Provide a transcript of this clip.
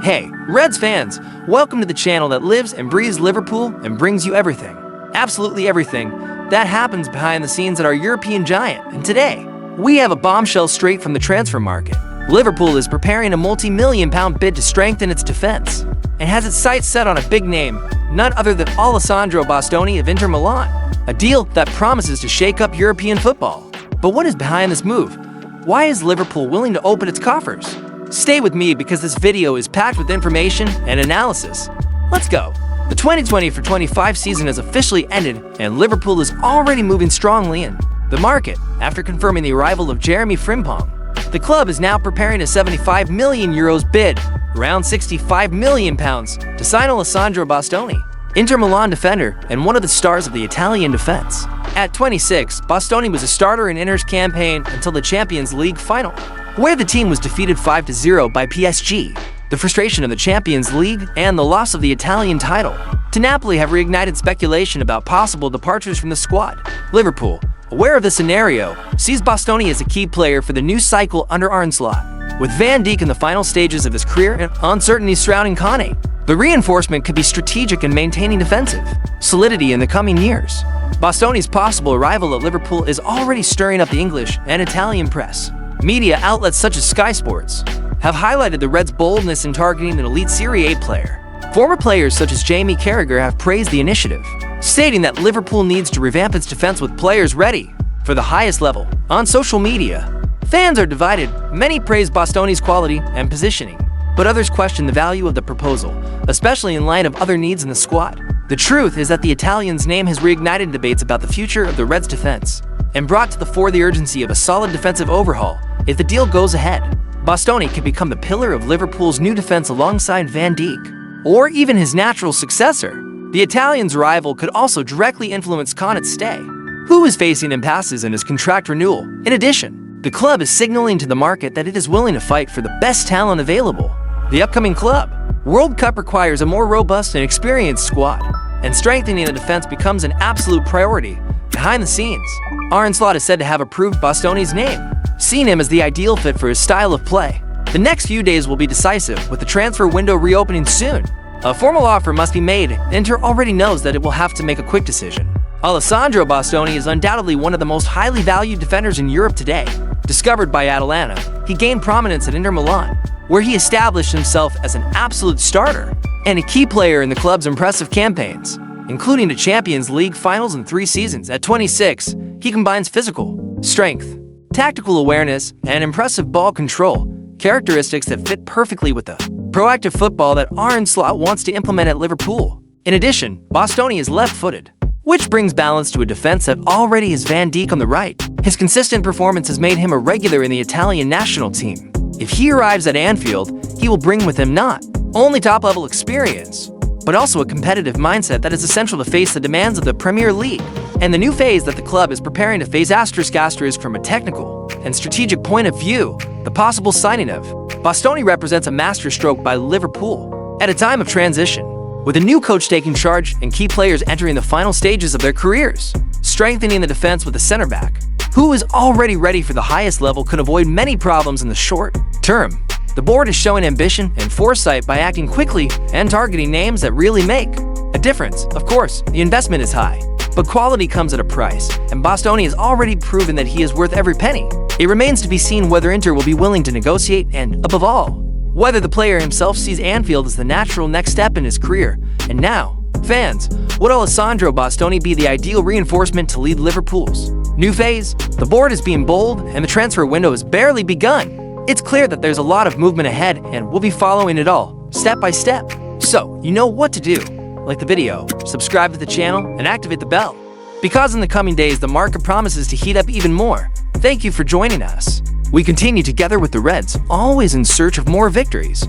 Hey, Reds fans! Welcome to the channel that lives and breathes Liverpool and brings you everything, absolutely everything, that happens behind the scenes at our European giant. And today, we have a bombshell straight from the transfer market. Liverpool is preparing a multi-million-pound bid to strengthen its defense and has its sights set on a big name, none other than Alessandro Bastoni of Inter Milan, a deal that promises to shake up European football. But what is behind this move? Why is Liverpool willing to open its coffers? Stay with me because this video is packed with information and analysis. Let's go! The 2024-25 season has officially ended and Liverpool is already moving strongly in the market after confirming the arrival of Jeremy Frimpong. The club is now preparing a €75 million bid, around £65 million, to sign Alessandro Bastoni, Inter Milan defender and one of the stars of the Italian defense. At 26, Bastoni was a starter in Inter's campaign until the Champions League final, where the team was defeated 5-0 by PSG. The frustration of the Champions League and the loss of the Italian title to Napoli have reignited speculation about possible departures from the squad. Liverpool, aware of the scenario, sees Bastoni as a key player for the new cycle under Arne Slot. With Van Dijk in the final stages of his career and uncertainty surrounding Kane, the reinforcement could be strategic in maintaining defensive solidity in the coming years. Bastoni's possible arrival at Liverpool is already stirring up the English and Italian press. Media outlets such as Sky Sports have highlighted the Reds' boldness in targeting an elite Serie A player. Former players such as Jamie Carragher have praised the initiative, stating that Liverpool needs to revamp its defense with players ready for the highest level. On social media, fans are divided. Many praise Bastoni's quality and positioning, but others question the value of the proposal, especially in light of other needs in the squad. The truth is that the Italian's name has reignited debates about the future of the Reds' defense and brought to the fore the urgency of a solid defensive overhaul. If the deal goes ahead, Bastoni could become the pillar of Liverpool's new defense alongside Van Dijk, or even his natural successor. The Italian's arrival could also directly influence Kane's stay, who is facing impasses in his contract renewal. In addition, the club is signaling to the market that it is willing to fight for the best talent available. The upcoming Club World Cup requires a more robust and experienced squad, and strengthening the defense becomes an absolute priority. Behind the scenes, Arne Slot is said to have approved Bastoni's name, seeing him as the ideal fit for his style of play. The next few days will be decisive, with the transfer window reopening soon. A formal offer must be made. Inter already knows that it will have to make a quick decision. Alessandro Bastoni is undoubtedly one of the most highly valued defenders in Europe today. Discovered by Atalanta, he gained prominence at Inter Milan, where he established himself as an absolute starter and a key player in the club's impressive campaigns, including the Champions League finals in 3 seasons. At 26, he combines physical strength, tactical awareness, and impressive ball control, characteristics that fit perfectly with the proactive football that Arne Slot wants to implement at Liverpool. In addition, Bastoni is left-footed, which brings balance to a defense that already has Van Dijk on the right. His consistent performance has made him a regular in the Italian national team. If he arrives at Anfield, he will bring with him not only top-level experience, but also a competitive mindset that is essential to face the demands of the Premier League and the new phase that the club is preparing to face. From a technical and strategic point of view, the possible signing of Bastoni represents a masterstroke by Liverpool at a time of transition, with a new coach taking charge and key players entering the final stages of their careers. Strengthening the defense with a center-back who is already ready for the highest level could avoid many problems in the short term. The board is showing ambition and foresight by acting quickly and targeting names that really make a difference. Of course, the investment is high, but quality comes at a price, and Bastoni has already proven that he is worth every penny. It remains to be seen whether Inter will be willing to negotiate and, above all, whether the player himself sees Anfield as the natural next step in his career. And now, fans, would Alessandro Bastoni be the ideal reinforcement to lead Liverpool's new phase? The board is being bold, and the transfer window has barely begun. It's clear that there's a lot of movement ahead, and we'll be following it all, step by step. So, you know what to do. Like the video, subscribe to the channel, and activate the bell, because in the coming days the market promises to heat up even more. Thank you for joining us. We continue together with the Reds, always in search of more victories.